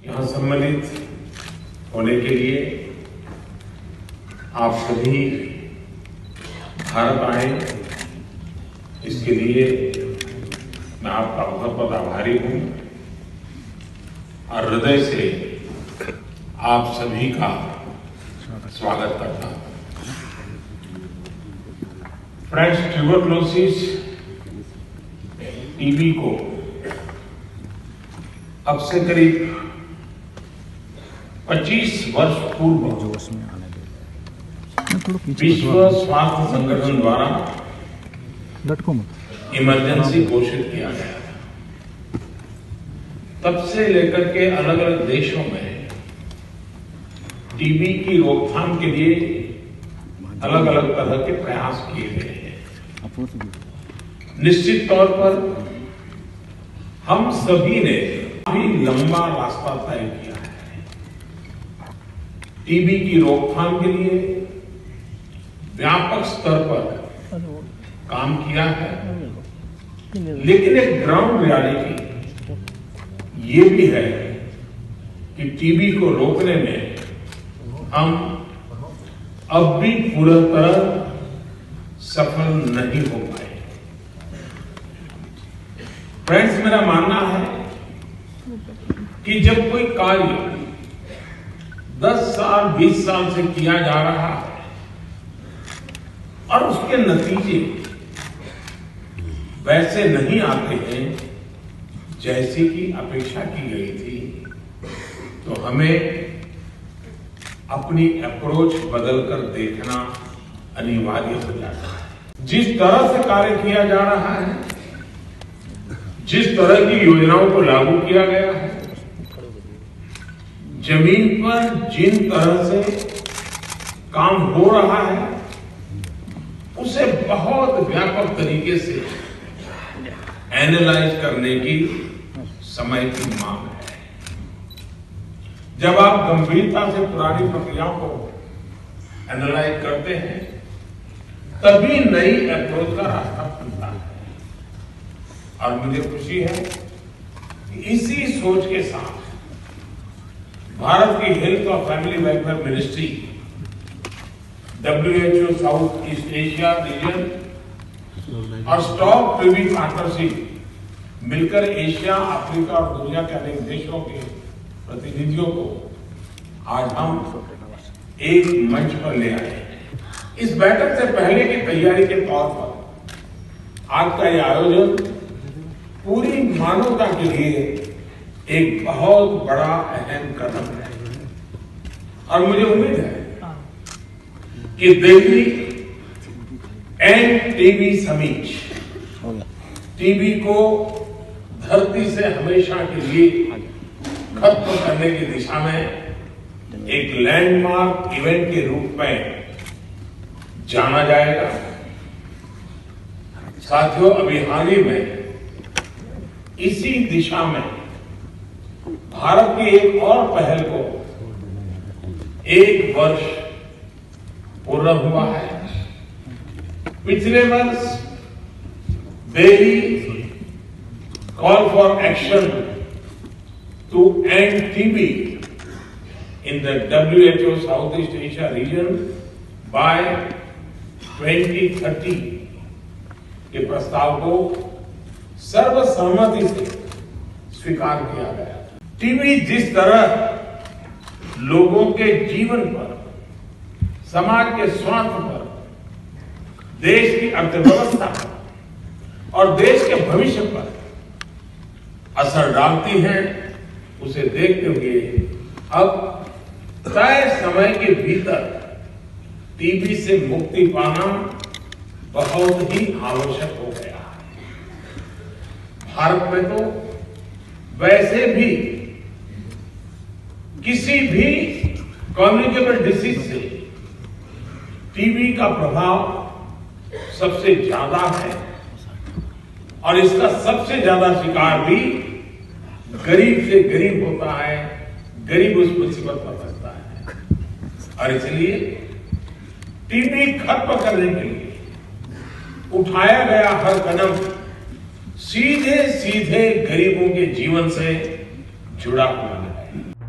यहाँ सम्मिलित होने के लिए आप सभी भारत आए, इसके लिए मैं आपका बहुत बहुत आभारी हूँ और हृदय से आप सभी का स्वागत करता हूँ। फ्रेंड्स, ट्यूबरक्लोसिस टीबी को अब से करीब 25 वर्ष पूर्व विश्व स्वास्थ्य संगठन द्वारा इमरजेंसी घोषित किया गया था। तब से लेकर के अलग अलग देशों में टीबी की रोकथाम के लिए अलग अलग तरह के प्रयास किए गए हैं। निश्चित तौर पर हम सभी ने भी लंबा रास्ता तय किया है। टीबी की रोकथाम के लिए व्यापक स्तर पर काम किया है, लेकिन एक ग्राउंड रियलिटी ये भी है कि टीबी को रोकने में हम अब भी पूरी तरह सफल नहीं हो पाए। फ्रेंड्स, मेरा मानना है कि जब कोई कार्य 10 साल 20 साल से किया जा रहा है और उसके नतीजे वैसे नहीं आते हैं जैसी कि अपेक्षा की गई थी, तो हमें अपनी अप्रोच बदलकर देखना अनिवार्य हो जाता है। जिस तरह से कार्य किया जा रहा है, जिस तरह की योजनाओं को लागू किया गया है, जमीन पर जिन तरह से काम हो रहा है, उसे बहुत व्यापक तरीके से एनालाइज करने की समय की मांग है। जब आप गंभीरता से पुरानी प्रक्रियाओं को एनालाइज करते हैं, तभी नई अप्रोच का रास्ता खुलता है। और मुझे खुशी है कि इसी सोच के साथ भारत की हेल्थ और family welfare ministry, WHO south east Asia region और स्टॉप टीबी पार्टनरशिप मिलकर एशिया, अफ्रीका और दुनिया के अनेक देशों के प्रतिनिधियों को आज हम एक मंच पर ले आए हैं। इस बैठक से पहले की तैयारी के तौर पर आज का यह आयोजन पूरी मानवता के लिए एक बहुत बड़ा अहम कदम है और मुझे उम्मीद है कि Delhi end TB summit TB को धरती से हमेशा के लिए खत्म करने की दिशा में एक लैंडमार्क इवेंट के रूप में जाना जाएगा। साथियों, अभी हाल ही में इसी दिशा में भारत की एक और पहल को 1 वर्ष पूर्ण हुआ है। पिछले वर्ष Delhi call for action to end TB in the WHO Southeast Asia region by 2030 के प्रस्ताव को सर्वसम्मति से स्वीकार किया गया। टीबी जिस तरह लोगों के जीवन पर, समाज के स्वास्थ्य पर, देश की अर्थव्यवस्था पर और देश के भविष्य पर असर डालती है, उसे देखते हुए अब तय समय के भीतर टीबी से मुक्ति पाना बहुत ही आवश्यक हो गया है। भारत में तो वैसे भी किसी भी कम्युनिकेबल डिसीज से टीबी का प्रभाव सबसे ज्यादा है और इसका सबसे ज्यादा शिकार भी गरीब से गरीब होता है, गरीब उस मुसीबत पर फंसता है। और इसलिए टीबी खत्म करने के लिए उठाया गया हर कदम सीधे सीधे गरीबों के जीवन से जुड़ा हुआ है। है।